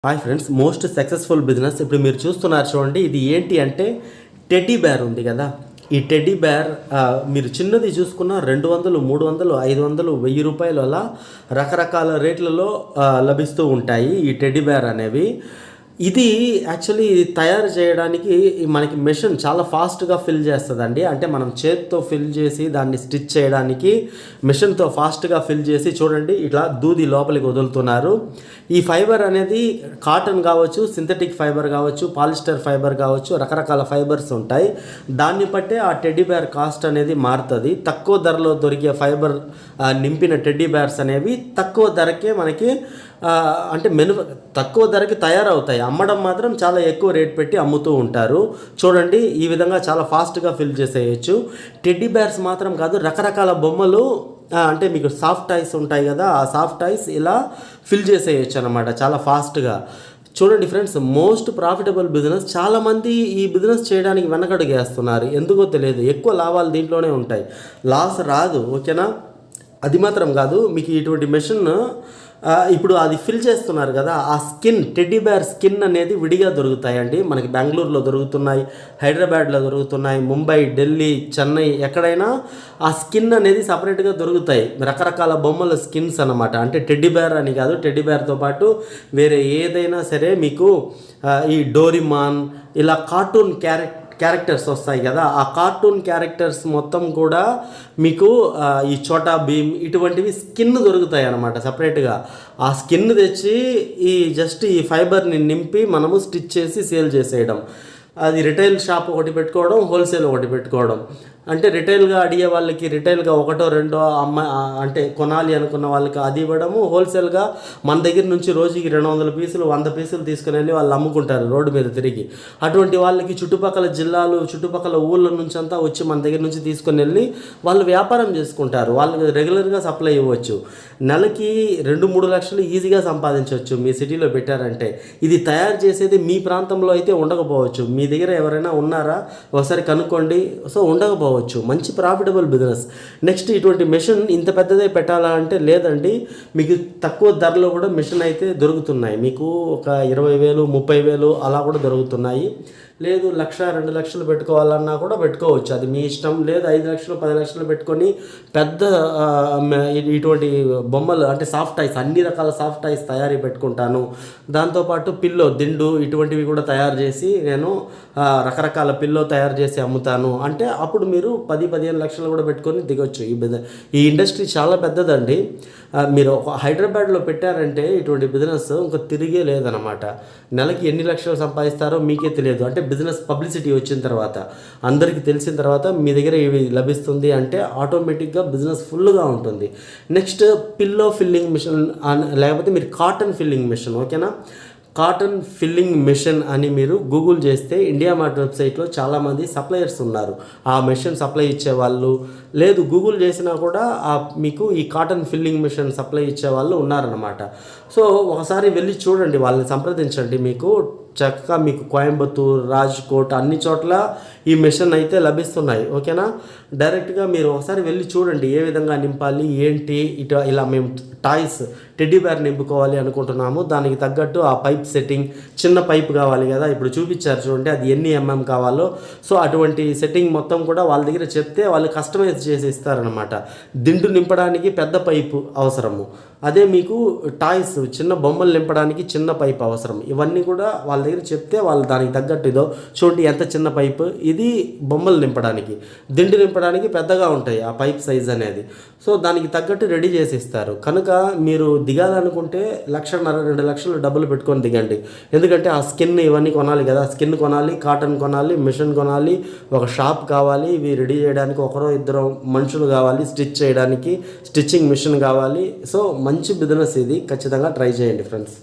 Hi friends, most successful business ఇప్పుడు మీరు చూస్తున్నారు చూడండి. ఇది ఏంటి అంటే టెడ్డీ బేర్ ఉంది కదా. ఈ టెడ్డీ బేర్ మీరు చిన్నది చూసుకున్న 200, 300, 500, 1000 రూపాయలు అలా రకరకాల రేట్లలో లభిస్తూ ఉంటాయి ఈ టెడ్డీ బేర్ అనేవి. ఇది యాక్చువల్లీ తయారు చేయడానికి మనకి మెషిన్ చాలా ఫాస్ట్గా ఫిల్ చేస్తుందండి. అంటే మనం చేతితో ఫిల్ చేసి దాన్ని స్టిచ్ చేయడానికి మెషిన్తో ఫాస్ట్గా ఫిల్ చేసి చూడండి ఇట్లా దూది లోపలికి వదులుతున్నారు. ఈ ఫైబర్ అనేది కాటన్ కావచ్చు, సింథటిక్ ఫైబర్ కావచ్చు, పాలిస్టర్ ఫైబర్ కావచ్చు, రకరకాల ఫైబర్స్ ఉంటాయి. దాన్ని బట్టే ఆ టెడ్డీ బేర్ కాస్ట్ అనేది మారుతుంది. తక్కువ ధరలో దొరికే ఫైబర్ నింపిన టెడ్డీ బేర్స్ అనేవి తక్కువ ధరకే మనకి అంటే తక్కువ ధరకి తయారవుతాయి. అమ్మడం మాత్రం చాలా ఎక్కువ రేట్ పెట్టి అమ్ముతూ ఉంటారు. చూడండి ఈ విధంగా చాలా ఫాస్ట్గా ఫిల్ చేసేయచ్చు. టెడ్డీ బేర్స్ మాత్రం కాదు, రకరకాల బొమ్మలు అంటే మీకు సాఫ్ట్ టాయ్స్ ఉంటాయి కదా, ఆ సాఫ్ట్ టాయ్స్ ఇలా ఫిల్ చేసేయచ్చు అనమాట చాలా ఫాస్ట్గా. చూడండి ఫ్రెండ్స్, మోస్ట్ ప్రాఫిటబుల్ బిజినెస్. చాలామంది ఈ బిజినెస్ చేయడానికి వెనకడుగేస్తున్నారు, ఎందుకో తెలియదు. ఎక్కువ లాభాలు దీంట్లోనే ఉంటాయి, లాస్ రాదు. ఓకేనా? అది మాత్రం కాదు, మీకు ఇటువంటి మెషిన్ ఇప్పుడు అది ఫిల్ చేస్తున్నారు కదా, ఆ స్కిన్ టెడ్డీ బేర్ స్కిన్ అనేది విడిగా దొరుకుతాయండి. మనకి బెంగళూరులో దొరుకుతున్నాయి, హైదరాబాద్లో దొరుకుతున్నాయి, ముంబై, ఢిల్లీ, చెన్నై, ఎక్కడైనా ఆ స్కిన్ అనేది సపరేట్గా దొరుకుతాయి. రకరకాల బొమ్మల స్కిన్స్ అనమాట. అంటే టెడ్డీ బేర్ అని కాదు, టెడ్డీ బేర్తో పాటు వేరే ఏదైనా సరే మీకు ఈ డోరిమాన్ ఇలా కార్టూన్ క్యారెక్టర్స్ వస్తాయి కదా, ఆ కార్టూన్ క్యారెక్టర్స్ మొత్తం కూడా మీకు ఈ చోటా భీమ్ ఇటువంటివి స్కిన్ దొరుకుతాయి అన్నమాట సపరేట్గా. ఆ స్కిన్ తెచ్చి జస్ట్ ఈ ఫైబర్ని నింపి మనము స్టిచ్ చేసి సేల్ చేసేయడం. అది రిటైల్ షాప్ ఒకటి పెట్టుకోవడం, హోల్సేల్ ఒకటి పెట్టుకోవడం. అంటే రిటైల్గా అడిగే వాళ్ళకి రిటైల్గా ఒకటో రెండో అంటే కొనాలి అనుకున్న వాళ్ళకి అది ఇవ్వడము, హోల్సేల్గా మన దగ్గర నుంచి రోజుకి 200 పీసులు 100 పీసులు తీసుకుని వెళ్ళి వాళ్ళు అమ్ముకుంటారు రోడ్డు మీద తిరిగి. అటువంటి వాళ్ళకి చుట్టుపక్కల జిల్లాలు, చుట్టుపక్కల ఊళ్ళ నుంచి అంతా వచ్చి మన దగ్గర నుంచి తీసుకుని వెళ్ళి వాళ్ళు వ్యాపారం చేసుకుంటారు. వాళ్ళకి రెగ్యులర్గా సప్లై ఇవ్వచ్చు. నెలకి 2-3 లక్షలు ఈజీగా సంపాదించవచ్చు మీ సిటీలో పెట్టారంటే. ఇది తయారు చేసేది మీ ప్రాంతంలో అయితే ఉండకపోవచ్చు, మీ దగ్గర ఎవరైనా ఉన్నారా ఒకసారి కనుక్కోండి. సో ఉండకపోవచ్చు. మంచి ప్రాఫిటబుల్ బిజినెస్. నెక్స్ట్, ఇటువంటి మెషిన్ ఇంత పెద్దదే పెట్టాలా అంటే లేదండి, మీకు తక్కువ ధరలో కూడా మెషిన్ అయితే దొరుకుతున్నాయి. మీకు ఒక 20,000, 30,000 అలా కూడా దొరుకుతున్నాయి. లేదు 1,00,000, 2 లక్షలు పెట్టుకోవాలన్నా కూడా పెట్టుకోవచ్చు, అది మీ ఇష్టం. లేదు 5 లక్షలు, 10 లక్షలు పెట్టుకొని పెద్ద ఇటువంటి బొమ్మలు అంటే సాఫ్ట్ టాయ్స్, అన్ని రకాల సాఫ్ట్ టాయ్స్ తయారీ పెట్టుకుంటాను. దాంతోపాటు పిల్లో, దిండు ఇటువంటివి కూడా తయారు చేసి నేను రకరకాల పిల్లో తయారు చేసి అమ్ముతాను అంటే అప్పుడు మీరు 10-15 లక్షలు కూడా పెట్టుకొని దిగొచ్చు. ఈ ఇండస్ట్రీ చాలా పెద్దదండి. మీరు హైదరాబాద్లో పెట్టారంటే ఇటువంటి బిజినెస్ ఇంకా తిరిగే లేదనమాట. నెలకి ఎన్ని లక్షలు సంపాదిస్తారో మీకే తెలియదు. అంటే బిజినెస్ పబ్లిసిటీ వచ్చిన తర్వాత, అందరికీ తెలిసిన తర్వాత మీ దగ్గర ఇవి లభిస్తుంది అంటే ఆటోమేటిక్గా బిజినెస్ ఫుల్గా ఉంటుంది. నెక్స్ట్, పిల్లో ఫిల్లింగ్ మిషన్ లేకపోతే మీరు కాటన్ ఫిల్లింగ్ మిషన్. ఓకేనా? కాటన్ ఫిల్లింగ్ మిషన్ అని మీరు గూగుల్ చేస్తే ఇండియా మార్ట్ వెబ్సైట్లో చాలామంది సప్లయర్స్ ఉన్నారు. ఆ మిషన్ సప్లై ఇచ్చేవాళ్ళు, లేదు గూగుల్ చేసినా కూడా మీకు ఈ కాటన్ ఫిల్లింగ్ మిషన్ సప్లై ఇచ్చేవాళ్ళు ఉన్నారనమాట. సో ఒకసారి వెళ్ళి చూడండి, వాళ్ళని సంప్రదించండి. మీకు చక్కగా మీకు కోయంబత్తూర్, రాజ్కోట్ అన్ని చోట్ల ఈ మిషన్ అయితే లభిస్తున్నాయి. ఓకేనా? డైరెక్ట్గా మీరు ఒకసారి వెళ్ళి చూడండి ఏ విధంగా నింపాలి ఏంటి. ఇలా మేము టాయ్స్ టెడ్డీ బేర్ నింపుకోవాలి అనుకుంటున్నాము, దానికి తగ్గట్టు ఆ పైప్ సెట్టింగ్, చిన్న పైప్ కావాలి కదా, ఇప్పుడు చూపించారు చూడండి అది ఎన్ని ఎంఎం కావాలో. సో అటువంటి సెట్టింగ్ మొత్తం కూడా వాళ్ళ దగ్గర చెప్తే వాళ్ళు కస్టమైజ్ చేసి ఇస్తారనమాట. దిండు నింపడానికి పెద్ద పైపు అవసరము, అదే మీకు టాయ్స్ చిన్న బొమ్మలు నింపడానికి చిన్న పైప్ అవసరం. ఇవన్నీ కూడా వాళ్ళ దగ్గర చెప్తే వాళ్ళు దానికి తగ్గట్టు ఇదో చూడండి ఎంత చిన్న పైపు, ఇది బొమ్మలు నింపడానికి, దిండు నింపడానికి పెద్దగా ఉంటాయి ఆ పైప్ సైజ్ అనేది. సో దానికి తగ్గట్టు రెడీ చేసి ఇస్తారు. కనుక మీరు దిగాలనుకుంటే 1,50,000, 2 లక్షలు డబ్బులు పెట్టుకొని దిగండి. ఎందుకంటే ఆ స్కిన్ ఇవన్నీ కొనాలి కదా, స్కిన్ కొనాలి, కాటన్ కొనాలి, మిషన్ కొనాలి, ఒక షాప్ కావాలి, ఇవి రెడీ చేయడానికి 1-2 మనుషులు కావాలి, స్టిచ్ చేయడానికి స్టిచ్చింగ్ మిషన్ కావాలి. సో మంచి బిజినెస్ ఇది, ఖచ్చితంగా ట్రై చేయండి ఫ్రెండ్స్.